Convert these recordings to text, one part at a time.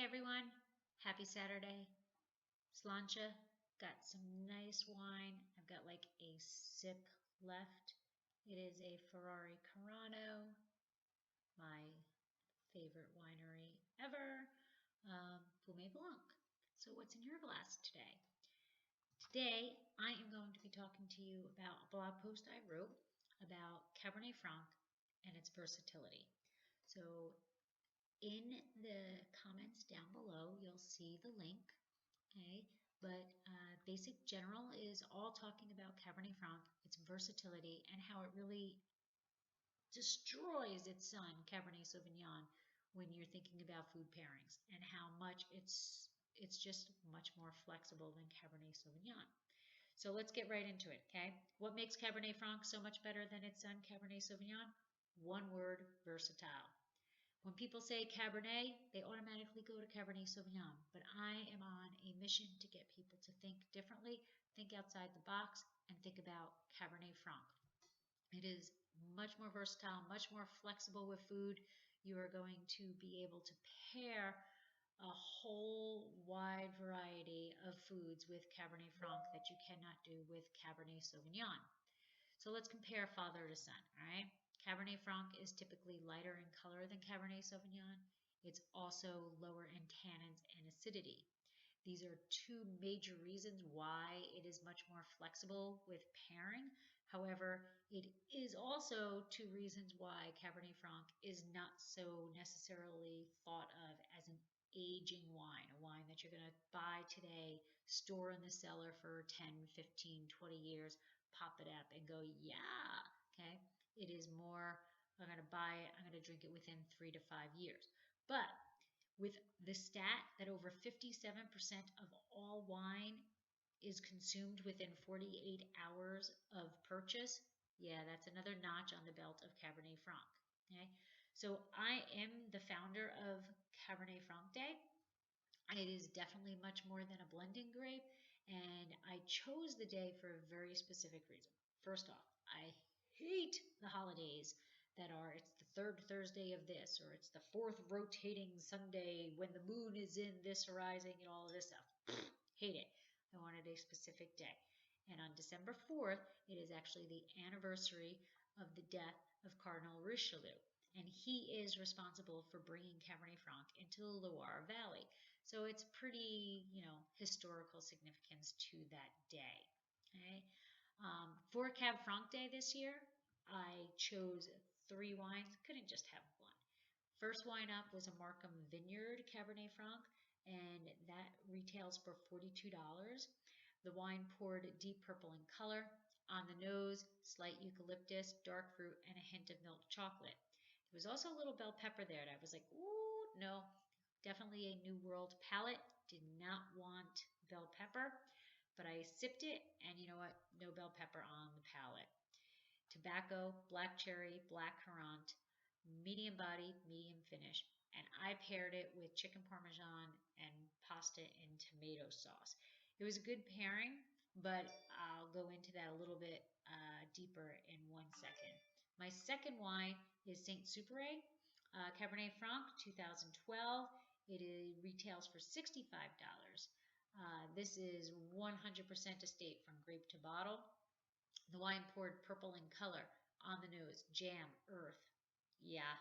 everyone, happy Saturday. Slancha, got some nice wine. I've got like a sip left. It is a Ferrari Carano, my favorite winery ever, Fumé Blanc. So what's in your glass today? Today, I am going to be talking to you about a blog post I wrote about Cabernet Franc and its versatility. So in the comments down below, you'll see the link. Okay, but basic general is all talking about Cabernet Franc, its versatility, and how it really destroys its son, Cabernet Sauvignon, when you're thinking about food pairings, and how much it's just much more flexible than Cabernet Sauvignon. So let's get right into it, okay? What makes Cabernet Franc so much better than its son, Cabernet Sauvignon? One word, versatile. When people say Cabernet, they automatically go to Cabernet Sauvignon, but I am on a mission to get people to think differently, think outside the box, and think about Cabernet Franc. It is much more versatile, much more flexible with food. You are going to be able to pair a whole wide variety of foods with Cabernet Franc that you cannot do with Cabernet Sauvignon. So let's compare father to son, all right? Cabernet Franc is typically lighter in color than Cabernet Sauvignon. It's also lower in tannins and acidity. These are two major reasons why it is much more flexible with pairing. However, it is also two reasons why Cabernet Franc is not so necessarily thought of as an aging wine, a wine that you're going to buy today, store in the cellar for 10, 15, 20 years, pop it up and go, yeah, okay? It is more, I'm going to buy it, I'm going to drink it within 3 to 5 years. But with the stat that over 57% of all wine is consumed within 48 hours of purchase, yeah, that's another notch on the belt of Cabernet Franc. Okay, so I am the founder of Cabernet Franc Day. It is definitely much more than a blending grape, and I chose the day for a very specific reason. First off, I hate the holidays that are, it's the third Thursday of this, or it's the fourth rotating Sunday when the moon is in this horizon and all of this stuff. Hate it. I wanted a specific day. And on December 4th, it is actually the anniversary of the death of Cardinal Richelieu. And he is responsible for bringing Cabernet Franc into the Loire Valley. So it's pretty, historical significance to that day. Okay? For Cab Franc Day this year, I chose 3 wines. Couldn't just have one. First wine up was a Markham Vineyard Cabernet Franc, and that retails for $42. The wine poured deep purple in color. On the nose, slight eucalyptus, dark fruit, and a hint of milk chocolate. There was also a little bell pepper there, and I was like, ooh, no, definitely a New World palate. Did not want bell pepper, but I sipped it, and you know what? No bell pepper on the palate. Tobacco, black cherry, black currant, medium body, medium finish, and I paired it with chicken parmesan and pasta and tomato sauce. It was a good pairing, but I'll go into that a little bit deeper in 1 second. My second wine is Saint Supéré Cabernet Franc 2012. It retails for $65. This is 100% estate from grape to bottle. The wine poured purple in color. On the nose, jam, earth. Yeah,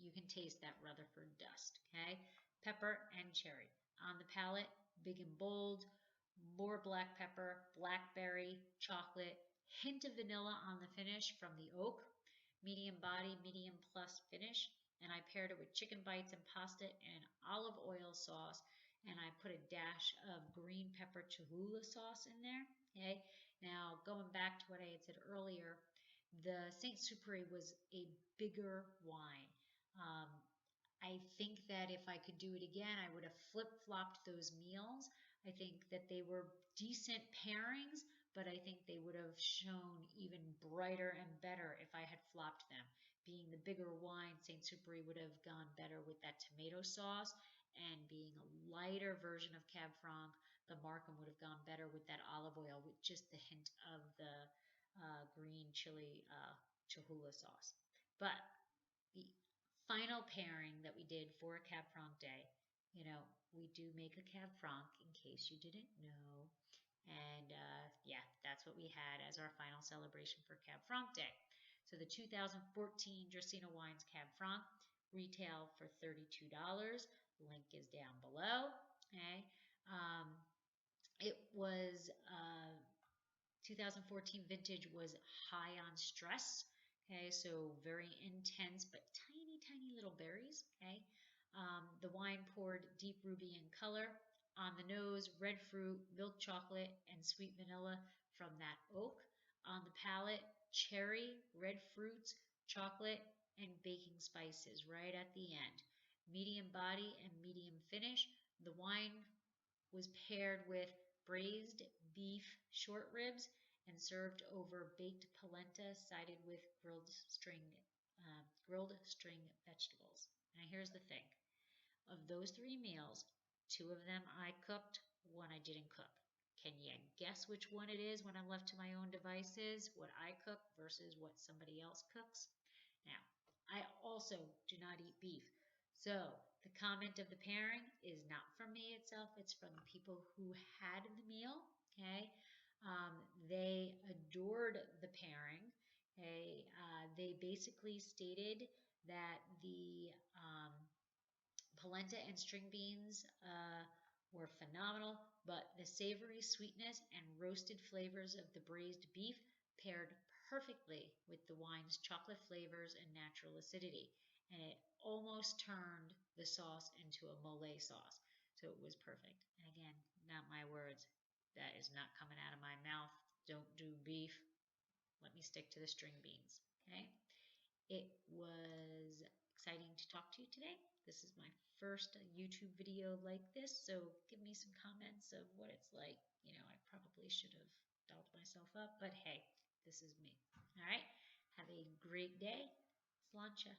you can taste that Rutherford dust, okay? Pepper and cherry. On the palate, big and bold, more black pepper, blackberry, chocolate, hint of vanilla on the finish from the oak, medium body, medium plus finish, and I paired it with chicken bites and pasta and olive oil sauce, and I put a dash of green pepper Cholula sauce in there, okay? Now, going back to what I had said earlier, the Saint Supéré was a bigger wine. I think that if I could do it again, I would have flip-flopped those meals. I think that they were decent pairings, but I think they would have shown even brighter and better if I had flopped them. Being the bigger wine, Saint Supéré would have gone better with that tomato sauce, and being a lighter version of Cab Franc, the Markham would have gone better with that olive oil with just the hint of the green chili Cholula sauce. But the final pairing that we did for Cab Franc Day, we do make a Cab Franc in case you didn't know. And yeah, that's what we had as our final celebration for Cab Franc Day. So the 2014 Dracaena Wines Cab Franc retail for $32. Link is down below. Okay. It was 2014 vintage was high on stress. Okay, so very intense, but tiny, tiny little berries. Okay, the wine poured deep ruby in color. On the nose, red fruit, milk chocolate, and sweet vanilla from that oak. On the palate, cherry, red fruits, chocolate, and baking spices right at the end. Medium body and medium finish. The wine was paired with braised beef short ribs and served over baked polenta sided with grilled string vegetables. Now here's the thing. Of those three meals, two of them I cooked, one I didn't cook. Can you guess which one it is when I'm left to my own devices, what I cook versus what somebody else cooks? Now, I also do not eat beef. So the comment of the pairing is not from me itself, it's from the people who had the meal. Okay. They adored the pairing. Okay. They basically stated that the polenta and string beans were phenomenal, but the savory sweetness and roasted flavors of the braised beef paired perfectly with the wine's chocolate flavors and natural acidity. And it almost turned the sauce into a mole sauce. So it was perfect. And again, not my words. That is not coming out of my mouth. Don't do beef. Let me stick to the string beans. Okay. It was exciting to talk to you today. This is my first YouTube video like this, so give me some comments of what it's like. You know, I probably should have dolled myself up, but hey, this is me. All right, have a great day. Sláinte.